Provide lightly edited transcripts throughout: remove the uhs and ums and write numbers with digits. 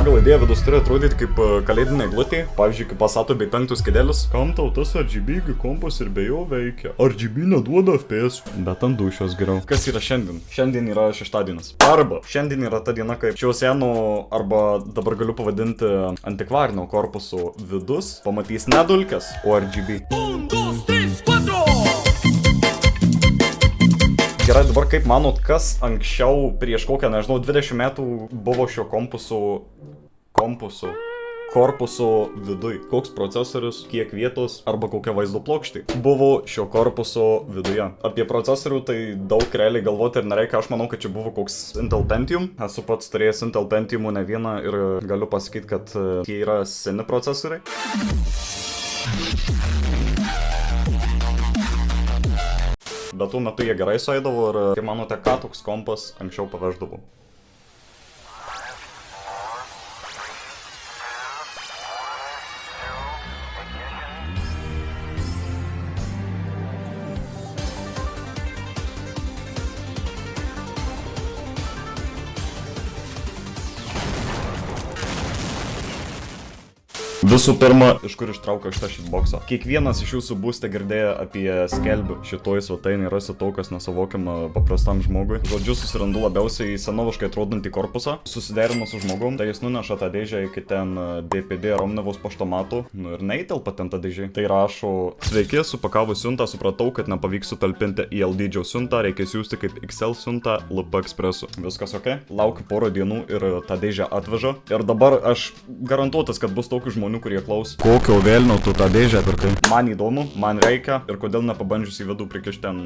pagal idėją vidus turi atrodyti kaip kalėdinė glutė, pavyzdžiui, kaip Passato bei 5 kėdelis. Kam tau tas RGB kompas ir be jo veikia? RGB neduoda FPS. Bet ant dušios geriau. Kas yra šiandien? Šiandien yra šeštadienis. Arba šiandien yra ta diena, kaip šio seno, arba dabar galiu pavadinti antikvarinio korpuso vidus pamatys ne dulkes, o RGB. Gerai, dabar kaip manot, kas anksčiau prieš kokią, nežinau, 20 metų buvo šio korpuso viduj? Koks procesorius, kiek vietos arba kokia vaizdo plokštė buvo šio korpuso viduje? Apie procesorių tai daug realiai galvoti ir nereikia, aš manau, kad čia buvo koks Intel Pentium. Esu pats turėjęs Intel Pentiumų ne vieną ir galiu pasakyti, kad jie yra seni procesoriai. Bet tuo metu jie gerai sueidavo ir, kaip manote, ką toks kompas anksčiau paveždavo? Visų pirma, iš kur ištraukiau šitą shitboxą. Kiekvienas iš jūsų būsite girdėję apie skelbių. Šitoj svetainėje rasi to, kas nesuvokiama paprastam žmogui. Žodžiu, susirandu labiausiai senoviškai atrodantį korpusą. Susiderinu su žmogum, tai jis nuneša tą dėžę iki ten DPD Romnevos paštomatų. Nu ir neįtelpa ten tą dėžę. Tai rašo: sveiki, supakavus siuntą, supratau, kad nepavyks sutalpinti į L dydžio siuntą, reikia siųsti kaip XL siuntą LP Expressu. Viskas ok? Laukiu porą dienų ir tą dėžę atveža. Ir dabar aš garantuotas, kad bus tokių žmonių, kurie klaus. Kokio vėlno tu tą dėžę pirkai? Man įdomu, man reikia ir kodėl nepabandžius į vidų prikišti ten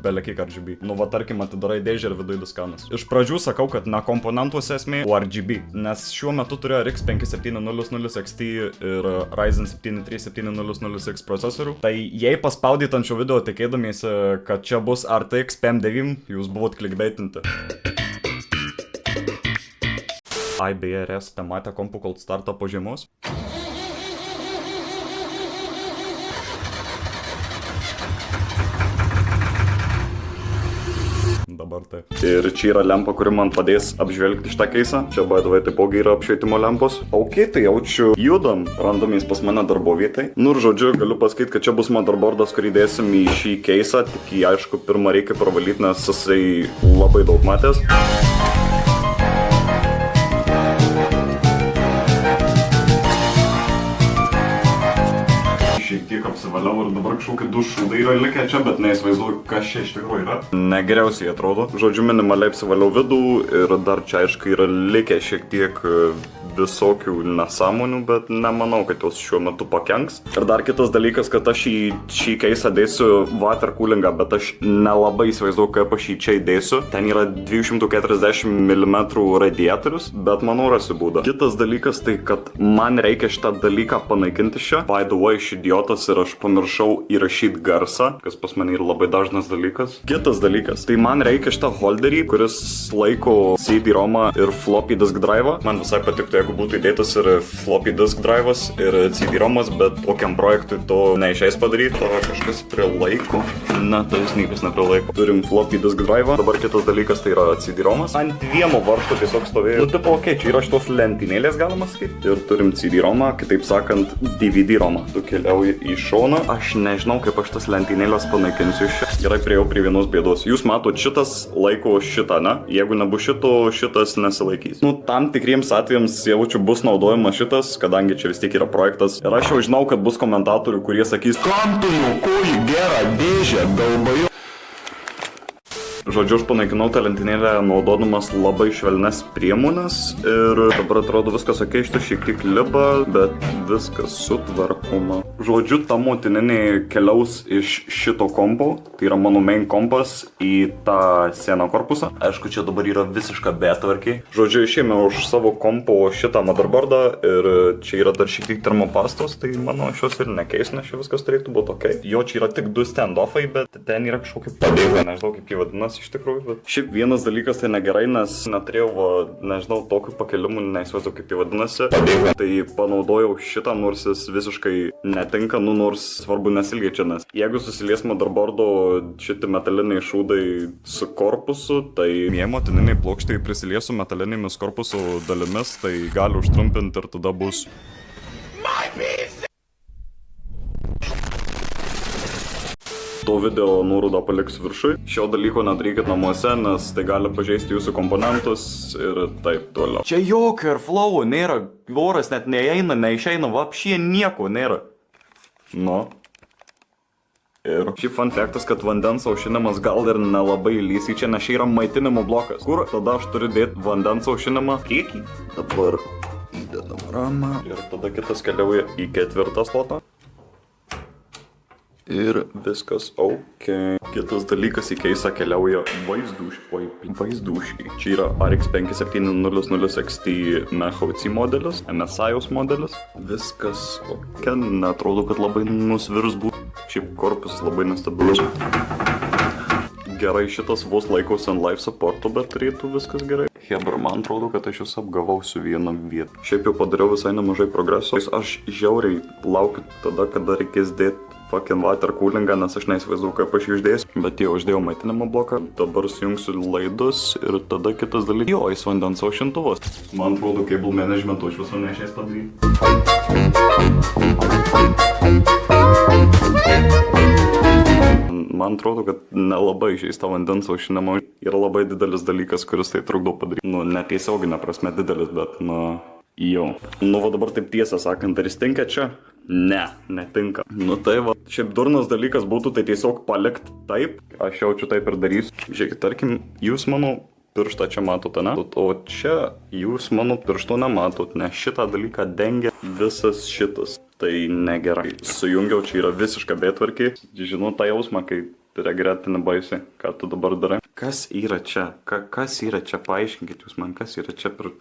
belekiek RGB. Nu va, tarkim, atidarai dėžę ir viduje diskanas. Iš pradžių sakau, kad ne komponentuose esmė, o RGB. Nes šiuo metu turiu RX 5700 XT ir Ryzen 7 3700X procesorių. Tai jei paspaudyt ant šio video tikėdamiesi, kad čia bus RTX PM9, jūs buvot klikbeitinti. Ai, beje, esate matę kompų cold startą po žiemos? Dabar tai. Ir čia yra lempa, kuri man padės apžvelgti šitą keisą. Čia, by the way, taipogi yra apšvietimo lempos. Ok, tai jaučiu, judam, randamės pas mane darbo vietai. Nu ir žodžiu, galiu pasakyti, kad čia bus motherboardas, kurį dėsim į šį keisą. Tik jį, aišku, pirmą reikia pravalyti, nes jisai labai daug matęs. Šiek tiek apsivaliau ir dabar kažkokie du šūdai yra likę čia, bet neįsivaizduoju, kas čia iš tikrųjų yra. Negeriausiai atrodo. Žodžiu, minimaliai apsivaliau vidų ir dar čia, aišku, yra likę šiek tiek visokių nesąmonių, bet nemanau, kad jos šiuo metu pakenks. Ir dar kitas dalykas, kad aš į šį keisą dėsiu water coolingą, bet aš nelabai įsivaizduoju, kaip aš jį čia įdėsiu. Ten yra 240 mm radiatorius, bet manau rasiu būdą. Kitas dalykas tai, kad man reikia šitą dalyką panaikinti čia. By the way, aš idiotas ir aš pamiršau įrašyti garsą, kas pas mane yra labai dažnas dalykas. Kitas dalykas, tai man reikia šitą holderį, kuris laiko CD-ROMą ir floppy disk drive'ą. Man visai patiktų, jeigu būtų įdėtas ir floppy disk drive'as ir CD-ROM'as, bet kokiam projektui to neišeis padaryti. Tava kažkas prilaiko. Na, tai jis niekas neprilaiko. Turim floppy disk drive'ą. Dabar kitas dalykas tai yra CD-ROM'as. Ant vieno varžto tiesiog stovėjo. Nu, tipo, ok, čia yra šitos lentynėlės, galima sakyti. Ir turim CD-ROM'ą, kitaip sakant, DVD-ROM'ą. Tu keliauji į šoną. Aš nežinau, kaip aš tas lentynėlės panaikinsiu iš čia. Gerai, priejau prie vienos bėdos. Jūs matot, šitas laiko šitą, ne? Jeigu nebus šito, šitas nesilaikys. Nu, tam tikriems atvejams jaučiu bus naudojamas šitas, kadangi čia vis tiek yra projektas. Ir aš jau žinau, kad bus komentatorių, kurie sakys: kam tu nukoji gerą dėžę, dalbaju? Žodžiu, aš panaikinau tą lentynėlę naudodamas labai švelnes priemonės ir dabar atrodo viskas ok, šitą šiek tiek liba, bet viskas sutvarkoma. Žodžiu, ta motininė keliaus iš šito kompo, tai yra mano main kompas, į tą seną korpusą. Aišku, čia dabar yra visiška betvarkė. Žodžiu, išėmė už savo kompo šitą motherboardą ir čia yra dar šiek tiek termopastos, tai mano šios ir nekeis, nes čia viskas turėtų būti ok. Jo, čia yra tik du standoffai, bet ten yra kažkokie padėvai, nežinau kaip jie vadinasi. įdomiausia iš tikrųjų, bet šiaip vienas dalykas tai negerai, nes neturėjau, nežinau, tokių pakelimų, neįsivaizduoju kaip jį vadinasi. Tai panaudojau šitą, nors jis visiškai netinka, nors svarbu nesilgiečia, nes jeigu susilies motherboardo šitie metaliniai šūdai su korpusu, tai jei motininiai plokštai prisilies su metalinėmis korpuso dalimis, tai gali užtrumpinti ir tada bus to video nuorodą paliksiu viršui. Šio dalyko nedarykit namuose, nes tai gali pažeisti jūsų komponentus ir taip toliau. Čia jokio airflow nėra, oras net neįeina, neišeina, vapšie nieko nėra. Nu. Ir šiaip fun faktas, kad vandens aušinimas gal ir nelabai lys į čia, nes čia yra maitinimo blokas. Kur tada aš turiu dėti vandens aušinimą? Priekį. Dabar įdedam ramą. Ir tada kitas keliauja į ketvirtą slotą. Ir viskas ok. Kitas dalykas į keisą keliauja vaizduškiai. Čia yra RX 5700XT MHC modelis, MSIOS modelis. Viskas ok, netrodo, kad labai nusvirus būtų. Šiaip korpusas labai nestabilus. Gerai, šitas vos laikosi ant life supporto, bet turėtų viskas gerai. Hebra, man atrodo, kad aš jūs apgavau su viena vieta. Šiaip jau padariau visai nemažai progreso. Aš žiauriai laukiu tada, kada reikės dėti fucking water coolingą, nes aš neįsivaizduoju, kaip aš jį uždėsiu. Bet jau uždėjau maitinimo bloką, dabar sujungsiu laidus ir tada kitas dalykas. Jo, jis vandens aušintuvas. Man atrodo, cable management iš viso neišės padaryti. Man atrodo, kad nelabai išeis tą vandens aušinimą. Yra labai didelis dalykas, kuris tai trukdo padaryti. Nu, netiesioginė prasme didelis, bet jau. Nu, va dabar taip tiesą sakant, ar jis tinka čia? Ne, netinka. Nu tai va, šiaip durnas dalykas būtų tai tiesiog palikt taip. Aš jaučiu taip ir darysiu. Žiūrėkit, tarkim, jūs mano pirštą čia matote, ne? O čia jūs mano piršto nematot, nes šitą dalyką dengia visas šitas. Tai negerai. Sujungiau, čia yra visiška betvarkė. Žinau tą jausmą, kai regretini baisiai, ką tu dabar darai. Kas yra čia? Kas yra čia? Paaiškinkit jūs man, kas yra čia per...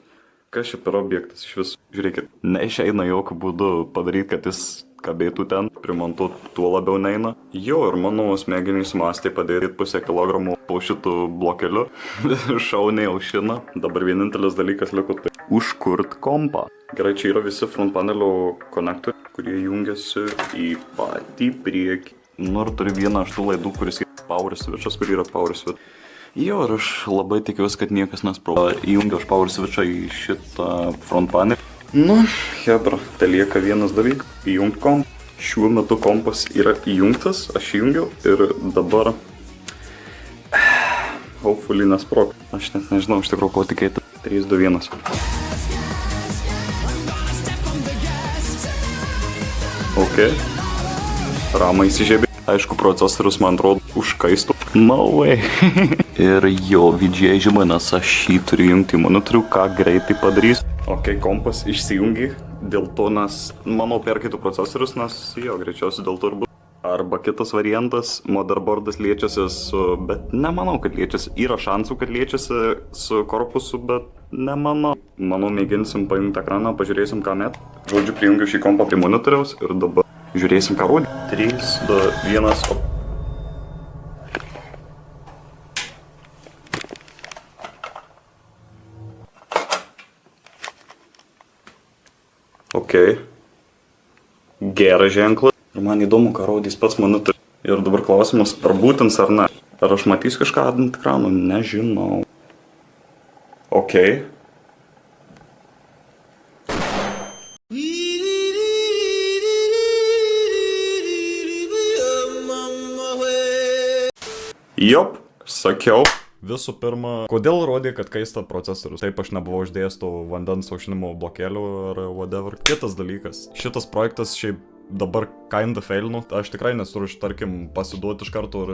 Kas čia per objektas iš viso? Žiūrėkit, neišeina jokių būdų padaryti, kad jis kabėtų ten, primontuoti tuo labiau neina. Jo, ir mano smegenys mąstė padėti pusę kilogramų po šitų blokeliu. Šauniai aušina. Dabar vienintelis dalykas liko tai užkurt kompą. Gerai, čia yra visi front panelio konektoriai, kurie jungiasi į patį priekį. Nu ir turiu vieną iš tų laidų, kuris yra power switchas, kur yra power switch. Jo, ir aš labai tikiuosi, kad niekas nesprovo. Įjungiau aš power switchą į šitą front panelį. Nu, hebra, tai lieka vienas dalykas. Įjungt kompą. Šiuo metu kompas yra įjungtas, aš įjungiau ir dabar... Hopefully nesprog. Aš net nežinau, iš tikrųjų, ko tikėti. 3, 2, 1. Ok. Ramai įsižiebė. Aišku, procesorius, man atrodo, užkaistų. No way. Ir jo, VGA žinoma, nes aš jį turiu jungti į monitorių, ką greitai padarys. Ok, kompas išsijungi, dėl to, nes manau perkaitų procesorius, nes jo, greičiausiai dėl to ir bus. Arba kitas variantas, motherboardas liečiasi su, bet nemanau, kad liečiasi. Yra šansų, kad liečiasi su korpusu, bet nemanau. Manau, mėginsim paimti ekraną, pažiūrėsim, ką met. Žodžiu, prijungiu šį kompą prie monitoriaus ir dabar žiūrėsim, ką rodė. 3, 2, 1, op. Ok. Geras ženklas. Ir man įdomu, ką rodys pats monitorius. Ir dabar klausimas, ar būtins ar ne. Ar aš matysiu kažką ant ekrano? Nežinau. Ok. Jop, sakiau. Visų pirma, kodėl rodė, kad kaista procesorius? Taip aš nebuvau uždėjęs tų vandens aušinimo blokelių ar whatever. Kitas dalykas, šitas projektas šiaip dabar kinda failinu. Aš tikrai nesuruošiu, tarkim, pasiduoti iš karto ir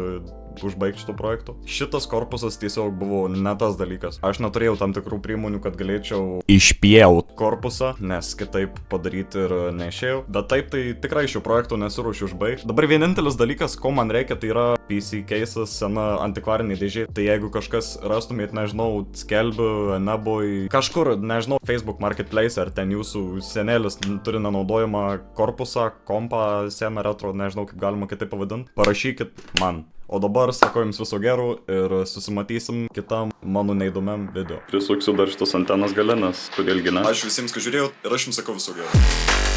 užbaigti šito projekto. Šitas korpusas tiesiog buvo ne tas dalykas. Aš neturėjau tam tikrų priemonių, kad galėčiau išpjaut korpusą, nes kitaip padaryti ir neišėjau. Bet taip, tai tikrai šio projekto nesuruošiu užbaigti. Dabar vienintelis dalykas, ko man reikia, tai yra PC case'as, sena antikvarinė dėžė. Tai jeigu kažkas rastumėt, nežinau, skelbiu, neboj, kažkur, nežinau, Facebook Marketplace ar ten jūsų senelis turi nenaudojamą korpusą, kompą, seną retro, nežinau kaip galima kitaip pavadinti, parašykit man. O dabar sakau jums viso gero ir susimatysim kitam mano neįdomiam video. Prisuksiu dar šitos antenos gale, nes kodėlgi ne. Ačiū visiems, kad žiūrėjot ir aš jums sakau viso gero.